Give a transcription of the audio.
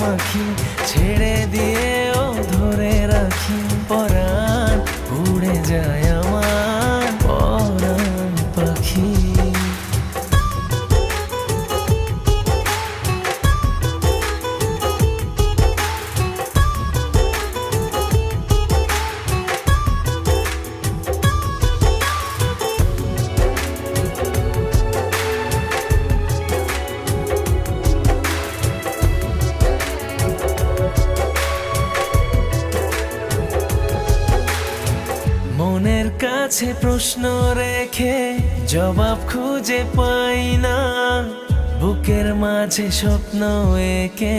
মাখামাখি ছেড়ে দিয়েও ধরে রাখি পরাণ উড়ে যায় আমার পরাণ পাখি। মনের কাছে প্রশ্ন রেখে জবাব খুঁজে পাই না, বুকের মাঝে স্বপ্ন এঁকে